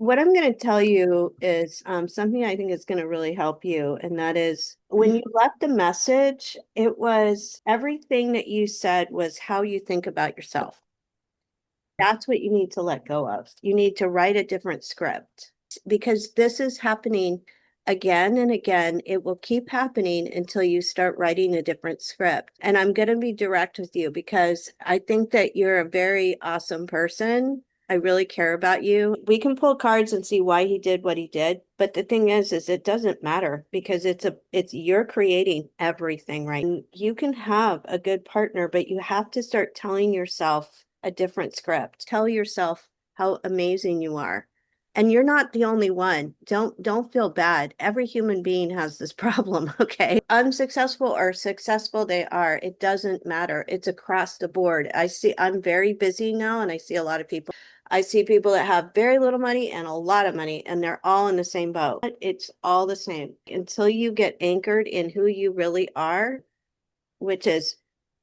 What I'm going to tell you is something I think is going to really help you. And that is when you left the message, it was everything that you said was how you think about yourself. That's what you need to let go of. You need to write a different script because this is happening again and again. It will keep happening until you start writing a different script. And I'm going to be direct with you because I think that you're a very awesome person. I really care about you. We can pull cards and see why he did what he did, but the thing is it doesn't matter because it's you're creating everything, right? And you can have a good partner, but you have to start telling yourself a different script. Tell yourself how amazing you are. And you're not the only one. Don't feel bad. Every human being has this problem, okay? Unsuccessful or successful they are, it doesn't matter. It's across the board. I'm very busy now and I see a lot of people. I see people that have very little money and a lot of money and they're all in the same boat. It's all the same. Until you get anchored in who you really are, which is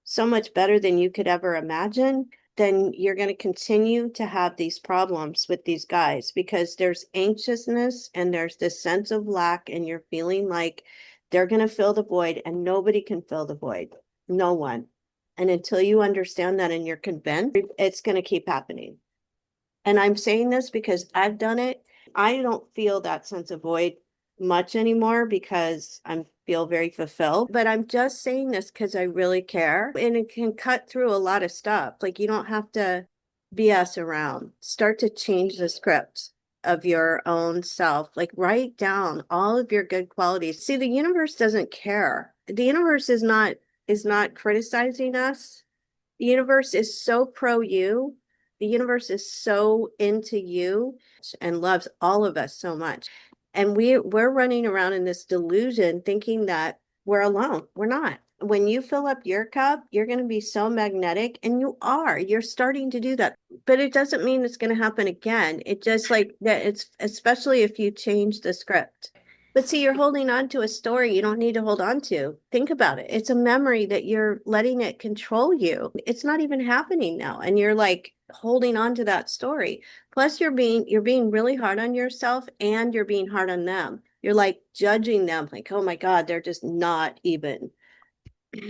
so much better than you could ever imagine, then you're going to continue to have these problems with these guys because there's anxiousness and there's this sense of lack, and you're feeling like they're going to fill the void and nobody can fill the void. No one. And until you understand that and you're convinced, it's going to keep happening. And I'm saying this because I've done it. I don't feel that sense of void much anymore because I feel very fulfilled. But I'm just saying this because I really care. And it can cut through a lot of stuff. Like you don't have to BS around. Start to change the script of your own self. Like write down all of your good qualities. See, the universe doesn't care. The universe is not criticizing us. The universe is so pro you. The universe is so into you and loves all of us so much. And we're running around in this delusion thinking that we're alone. We're not. When you fill up your cup, you're going to be so magnetic, and you are. You're starting to do that. But it doesn't mean it's going to happen again. It just like that it's especially if you change the script. But see, you're holding on to a story you don't need to hold on to. Think about it. It's a memory that you're letting it control you. It's not even happening now. And you're like holding on to that story. Plus you're being really hard on yourself and you're being hard on them. You're like judging them like, oh my God, they're just not even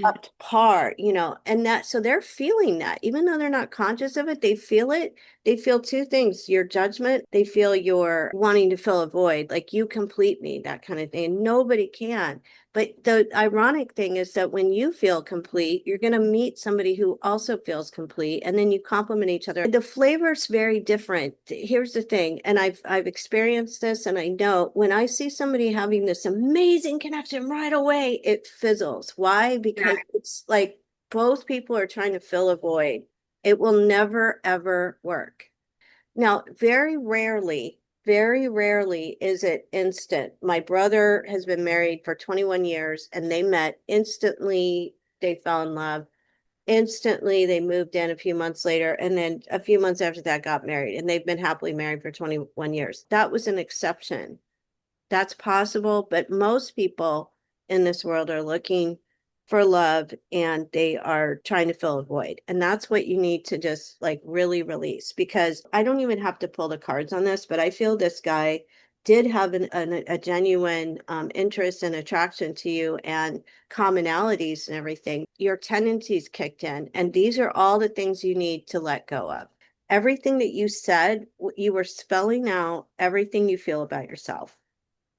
up to par, and that so they're feeling that even though they're not conscious of it, they feel it. They feel two things: your judgment, they feel your wanting to fill a void, like you complete me, that kind of thing. Nobody can. But the ironic thing is that when you feel complete, you're going to meet somebody who also feels complete, and then you complement each other. The flavor's very different. Here's the thing, and I've experienced this, and I know when I see somebody having this amazing connection right away, it fizzles. Why? Because it's like both people are trying to fill a void. It will never ever work. Now, very rarely is it instant. My brother has been married for 21 years and they met instantly. They fell in love. Instantly, they moved in a few months later. And then a few months after that, got married. And they've been happily married for 21 years. That was an exception. That's possible. But most people in this world are looking for love and they are trying to fill a void. And that's what you need to just like really release, because I don't even have to pull the cards on this, but I feel this guy did have a genuine interest and attraction to you and commonalities and everything. Your tendencies kicked in, and these are all the things you need to let go of. Everything that you said, you were spelling out everything you feel about yourself.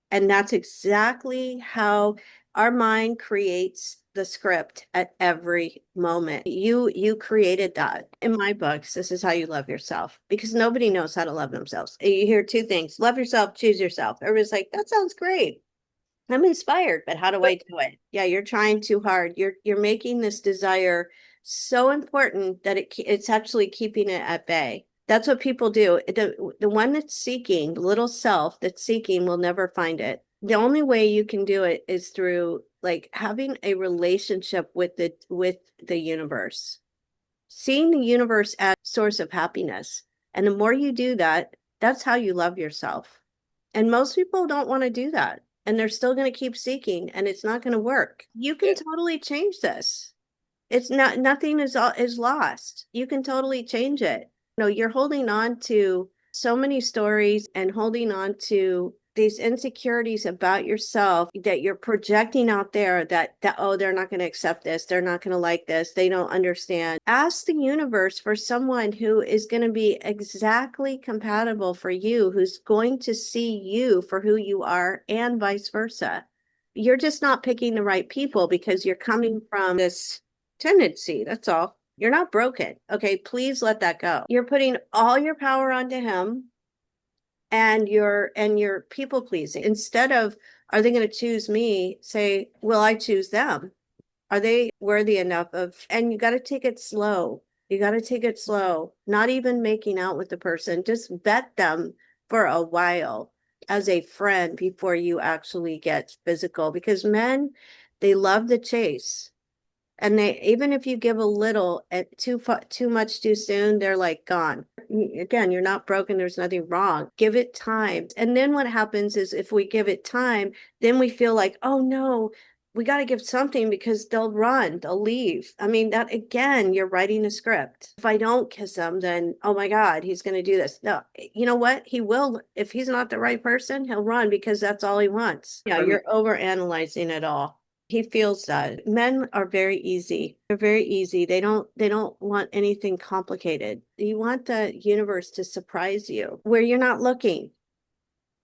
And that's exactly how our mind creates the script at every moment. You created that. In my books, this is how you love yourself, because nobody knows how to love themselves. You hear two things: love yourself, choose yourself. Everybody's like, that sounds great. I'm inspired, but how do I do it? Yeah, you're trying too hard. You're making this desire so important that it's actually keeping it at bay. That's what people do. The one that's seeking, the little self that's seeking, will never find it. The only way you can do it is through like having a relationship with the universe, seeing the universe as source of happiness. And the more you do that, that's how you love yourself. And most people don't want to do that. And they're still going to keep seeking, and it's not going to work. You can totally change this. It's not, nothing is lost. You can totally change it. No, you're holding on to So many stories and holding on to these insecurities about yourself that you're projecting out there that oh, they're not going to accept this, they're not going to like this, they don't understand. Ask the universe for someone who is going to be exactly compatible for you, who's going to see you for who you are, and vice versa. You're just not picking the right people because you're coming from this tendency. That's all. You're not broken. Okay, please let that go. You're putting all your power onto him, and you're people pleasing. Instead of, are they going to choose me? Say, will I choose them? Are they worthy enough of, and you got to take it slow. You got to take it slow, not even making out with the person. Just vet them for a while as a friend before you actually get physical, because men, they love the chase. And they, even if you give a little at too much too soon, they're like gone. Again, you're not broken. There's nothing wrong. Give it time. And then what happens is, if we give it time, then we feel like, oh no, we got to give something because they'll run, they'll leave. I mean, that again, you're writing a script. If I don't kiss him, then oh my God, he's going to do this. No, you know what? He will. If he's not the right person, he'll run because that's all he wants. Yeah, you're over analyzing it all. He feels that men are very easy. They're very easy. They don't want anything complicated. You want the universe to surprise you where you're not looking.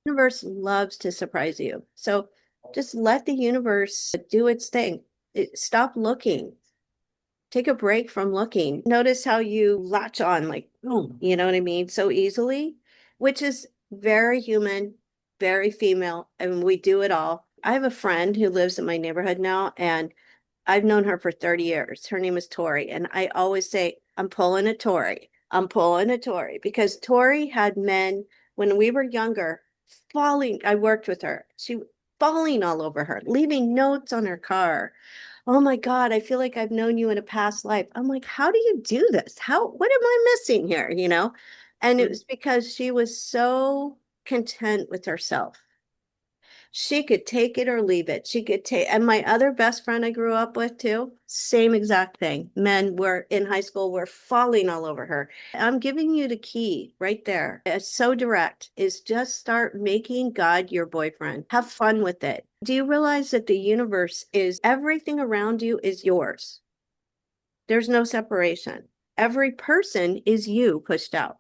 The universe loves to surprise you. So just let the universe do its thing. Stop looking. Take a break from looking. Notice how you latch on, like, boom, you know what I mean? So easily, which is very human, very female, and we do it all. I have a friend who lives in my neighborhood now, and I've known her for 30 years. Her name is Tori. And I always say, I'm pulling a Tori. I'm pulling a Tori, because Tori had men when we were younger falling. I worked with her. She falling all over her, leaving notes on her car. Oh my God, I feel like I've known you in a past life. I'm like, how do you do this? What am I missing here? And it was because she was so content with herself. She could take it or leave it. She could take, and my other best friend I grew up with too, same exact thing. Men were in high school, were falling all over her. I'm giving you the key right there. It's so direct, is just start making God your boyfriend. Have fun with it. Do you realize that the universe is, everything around you is yours? There's no separation. Every person is you pushed out.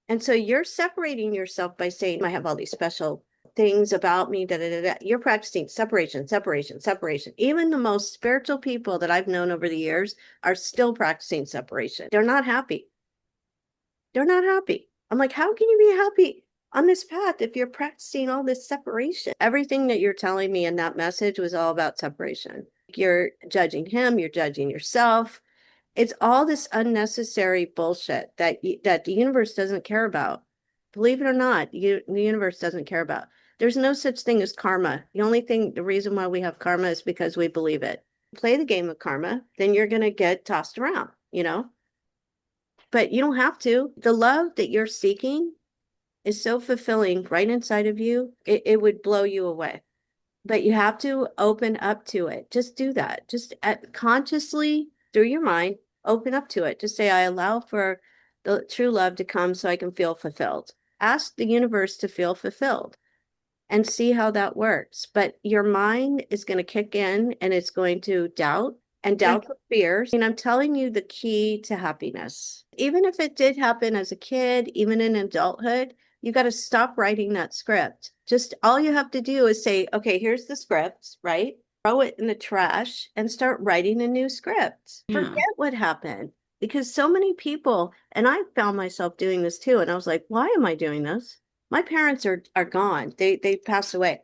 And so you're separating yourself by saying, I have all these special things about me, da, da, da, da. You're practicing separation, separation, separation. Even the most spiritual people that I've known over the years are still practicing separation. They're not happy. They're not happy. I'm like, how can you be happy on this path if you're practicing all this separation? Everything that you're telling me in that message was all about separation. You're judging him, you're judging yourself. It's all this unnecessary bullshit that the universe doesn't care about. Believe it or not, the universe doesn't care about. There's no such thing as karma. The reason why we have karma is because we believe it. Play the game of karma, then you're going to get tossed around. But you don't have to. The love that you're seeking is so fulfilling right inside of you, it would blow you away. But you have to open up to it. Just do that. Just consciously, through your mind, open up to it. Just say, I allow for the true love to come so I can feel fulfilled. Ask the universe to feel fulfilled and see how that works. But your mind is going to kick in, and it's going to doubt and doubt the fears. And I'm telling you the key to happiness. Even if it did happen as a kid, even in adulthood, you got to stop writing that script. Just all you have to do is say, okay, here's the script, right? Throw it in the trash and start writing a new script. Yeah. Forget what happened. Because so many people, and I found myself doing this too, and I was like, why am I doing this? My parents are gone. They passed away.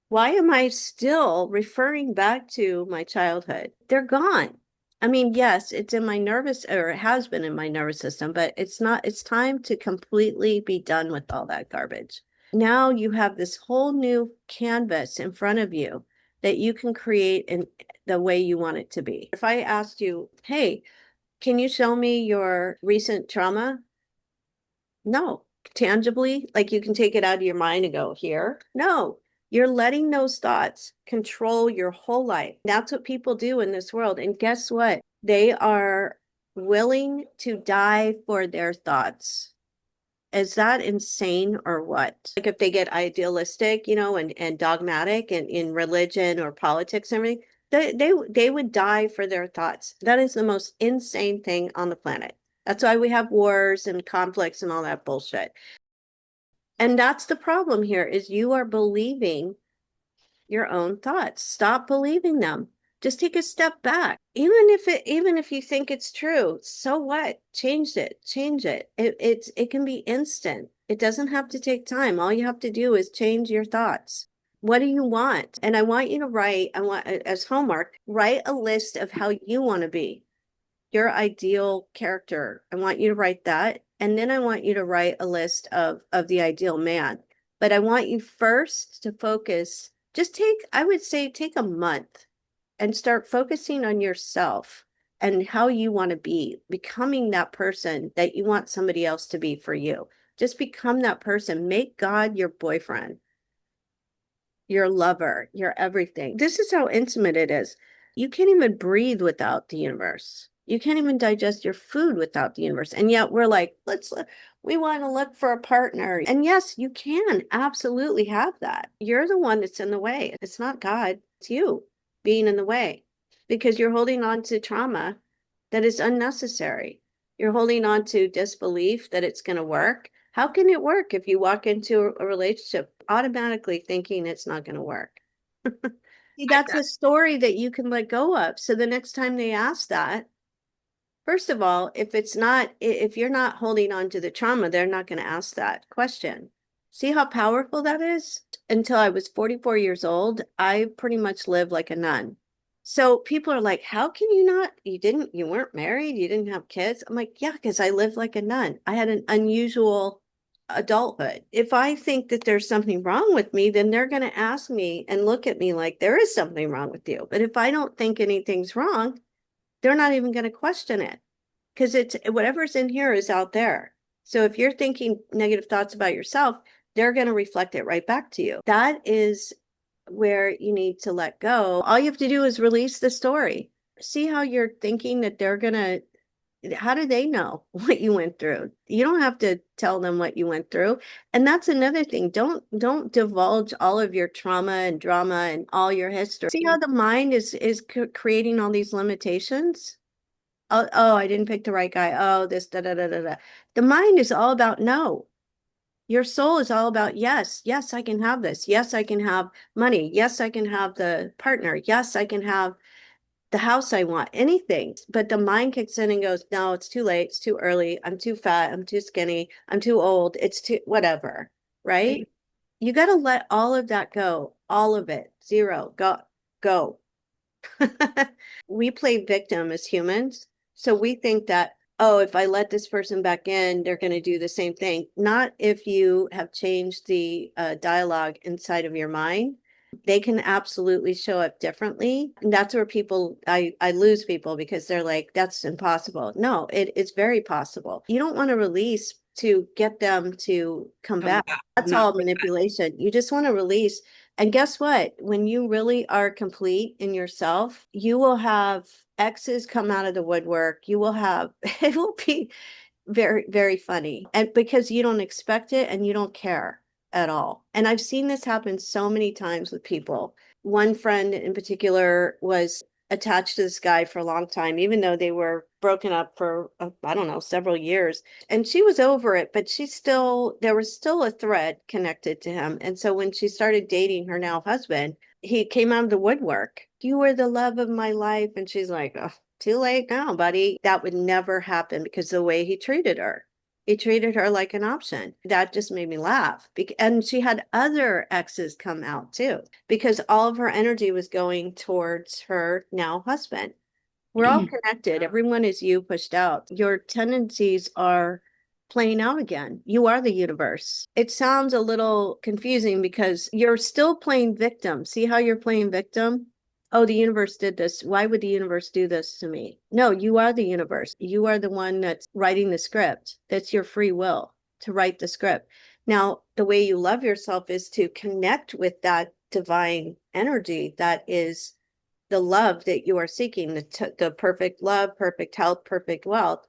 Why am I still referring back to my childhood? They're gone. I mean, yes, it's in my nervous, or it has been in my nervous system, but it's not, it's time to completely be done with all that garbage. Now you have this whole new canvas in front of you that you can create in the way you want it to be. If I asked you, hey, can you show me your recent trauma? No, tangibly, like you can take it out of your mind and go here. No, you're letting those thoughts control your whole life. That's what people do in this world. And guess what? They are willing to die for their thoughts. Is that insane or what? Like if they get idealistic, you know, and dogmatic and in religion or politics and everything, they would die for their thoughts. That is the most insane thing on the planet. That's why we have wars and conflicts and all that bullshit. And that's the problem here is you are believing your own thoughts. Stop believing them. Just take a step back. Even if you think it's true, so what? Change it. Change it. It can be instant. It doesn't have to take time. All you have to do is change your thoughts. What do you want? And I want you to write, I want as homework, write a list of how you want to be, your ideal character. I want you to write that. And then I want you to write a list of the ideal man. But I want you first to focus, just I would say take a month and start focusing on yourself and how you want to be, becoming that person that you want somebody else to be for you. Just become that person. Make God your boyfriend, your lover, your everything. This is how intimate it is. You can't even breathe without the universe. You can't even digest your food without the universe. And yet we're like, we want to look for a partner. And yes, you can absolutely have that. You're the one that's in the way. It's not God, it's you being in the way because you're holding on to trauma that is unnecessary. You're holding on to disbelief that it's going to work. How can it work if you walk into a relationship automatically thinking it's not going to work? See, that's a story that you can let go of. So the next time they ask that, first of all, if you're not holding on to the trauma, they're not going to ask that question. See how powerful that is? Until I was 44 years old, I pretty much lived like a nun. So people are like, how can you not, you weren't married, you didn't have kids? I'm like, yeah, because I lived like a nun. I had an unusual adulthood. If I think that there's something wrong with me, then they're going to ask me and look at me like there is something wrong with you. But if I don't think anything's wrong, they're not even going to question it because it's whatever's in here is out there. So if you're thinking negative thoughts about yourself, they're going to reflect it right back to you. That is where you need to let go. All you have to do is release the story. See how you're thinking that they're going to, how do they know what you went through? You don't have to tell them what you went through. And that's another thing. Don't divulge all of your trauma and drama and all your history. See how the mind is creating all these limitations? Oh, I didn't pick the right guy. Oh, this, da, da, da, da, da. The mind is all about no. Your soul is all about yes. Yes, I can have this. Yes, I can have money. Yes, I can have the partner. Yes, I can have the house I want, anything. But the mind kicks in and goes, no, it's too late. It's too early. I'm too fat. I'm too skinny. I'm too old. It's too whatever. Right? You got to let all of that go. All of it. Zero. Go. We play victim as humans. So we think that, oh, if I let this person back in, they're going to do the same thing. Not if you have changed the dialogue inside of your mind. They can absolutely show up differently. And that's where I lose people because they're like, that's impossible. No, it's very possible. You don't want to release to get them to come back. That's all manipulation. You just want to release. And guess what? When you really are complete in yourself, you will have exes come out of the woodwork. You will have, it will be very, very funny. And because you don't expect it and you don't care at all. And I've seen this happen so many times with people. One friend in particular was attached to this guy for a long time, even though they were broken up for, I don't know, several years. And she was over it, but there was still a thread connected to him. And so when she started dating her now husband, he came out of the woodwork. You were the love of my life. And she's like, oh, too late now, buddy. That would never happen because the way he treated her. He treated her like an option. That just made me laugh. And she had other exes come out too, because all of her energy was going towards her now husband. We're all connected. Everyone is you pushed out. Your tendencies are playing out again. You are the universe. It sounds a little confusing because you're still playing victim. See how you're playing victim? Oh, the universe did this. Why would the universe do this to me? No, you are the universe. You are the one that's writing the script. That's your free will to write the script. Now, the way you love yourself is to connect with that divine energy that is the love that you are seeking, the perfect love, perfect health, perfect wealth.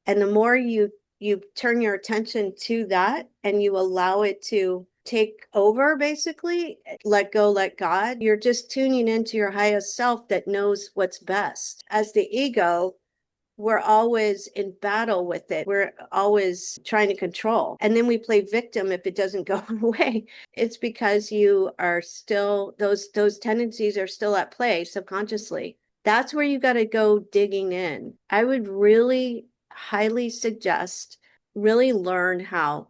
And the more you you turn your attention to that and you allow it to take over, basically, let go, let God, you're just tuning into your highest self that knows what's best. As the ego, we're always in battle with it. We're always trying to control. And then we play victim if it doesn't go away. It's because you are still, those tendencies are still at play subconsciously. That's where you got to go digging in. I would really highly suggest really learn how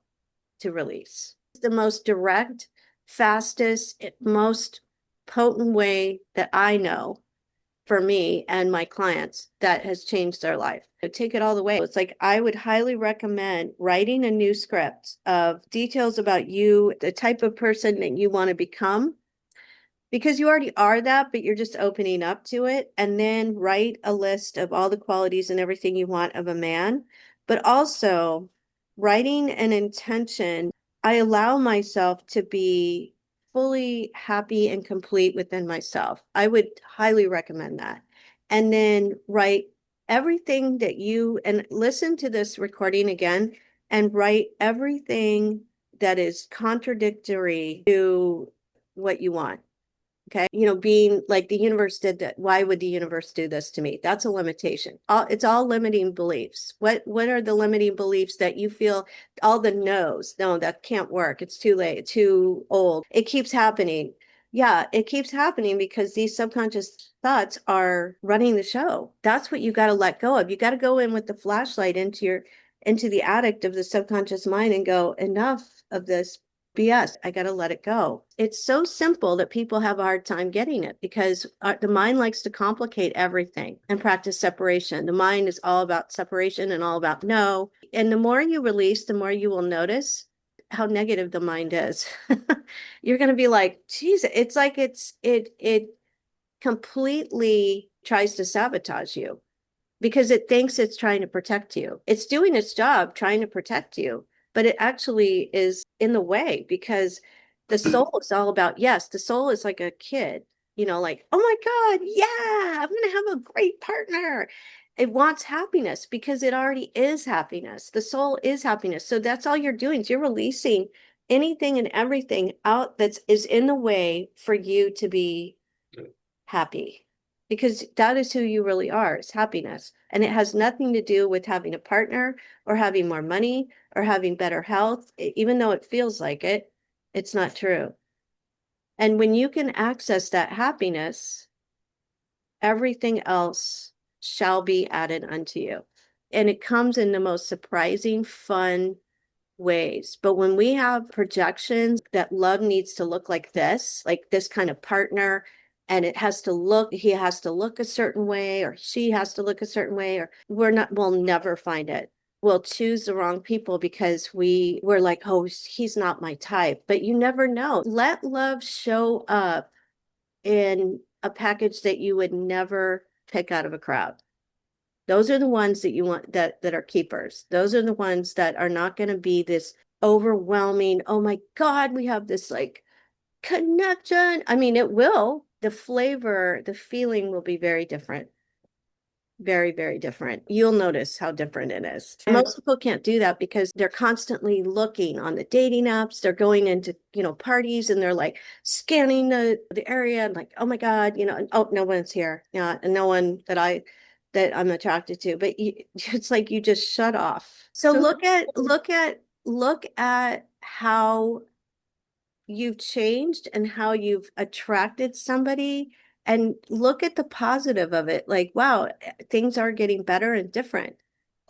to release. The most direct, fastest, most potent way that I know for me and my clients that has changed their life. Take it all the way. It's like I would highly recommend writing a new script of details about you, the type of person that you want to become, because you already are that, but you're just opening up to it. And then write a list of all the qualities and everything you want of a man, but also writing an intention. I allow myself to be fully happy and complete within myself. I would highly recommend that. And then write everything that you, and listen to this recording again and write everything that is contradictory to what you want. Okay. Being like the universe did that. Why would the universe do this to me? That's a limitation. It's all limiting beliefs. What are the limiting beliefs that you feel, all the no's? No, that can't work. It's too late, too old. It keeps happening. Yeah, it keeps happening because these subconscious thoughts are running the show. That's what you got to let go of. You got to go in with the flashlight into the attic of the subconscious mind and go, enough of this BS. I got to let it go. It's so simple that people have a hard time getting it because the mind likes to complicate everything and practice separation. The mind is all about separation and all about no. And the more you release, the more you will notice how negative the mind is. You're going to be like, geez, it's like it completely tries to sabotage you because it thinks it's trying to protect you. It's doing its job trying to protect you, but it actually is in the way because the soul is all about, yes, the soul is like a kid, like, oh my God, yeah, I'm going to have a great partner. It wants happiness because it already is happiness. The soul is happiness. So that's all you're doing is you're releasing anything and everything out that is in the way for you to be happy, because that is who you really are, is happiness. And it has nothing to do with having a partner or having more money or having better health. Even though it feels like it, it's not true. And when you can access that happiness, everything else shall be added unto you. And it comes in the most surprising, fun ways. But when we have projections that love needs to look like this kind of partner, and he has to look a certain way, or she has to look a certain way, or we'll never find it. We'll choose the wrong people because we're like, oh, he's not my type. But you never know. Let love show up in a package that you would never pick out of a crowd. Those are the ones that you want, that are keepers. Those are the ones that are not going to be this overwhelming, oh my God, we have this like connection. I mean, the flavor, the feeling will be very different. Very, very different. You'll notice how different it is. Most people can't do that because they're constantly looking on the dating apps. They're going into, parties, and they're like scanning the area and like, oh my God, and, oh, no one's here. Yeah. And no one that I'm attracted to, but it's like you just shut off. So look at how you've changed and how you've attracted somebody, and look at the positive of it. Like, wow, things are getting better and different.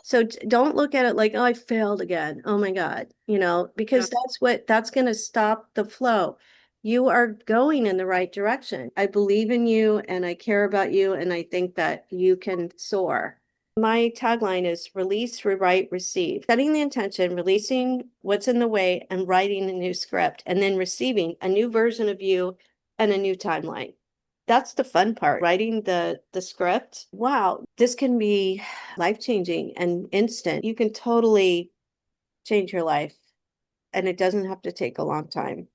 So don't look at it like, oh, I failed again. Oh my God, because that's going to stop the flow. You are going in the right direction. I believe in you and I care about you, and I think that you can soar. My tagline is release, rewrite, receive. Setting the intention, releasing what's in the way, and writing a new script, and then receiving a new version of you and a new timeline. That's the fun part, writing the script. Wow, this can be life-changing and instant. You can totally change your life, and it doesn't have to take a long time.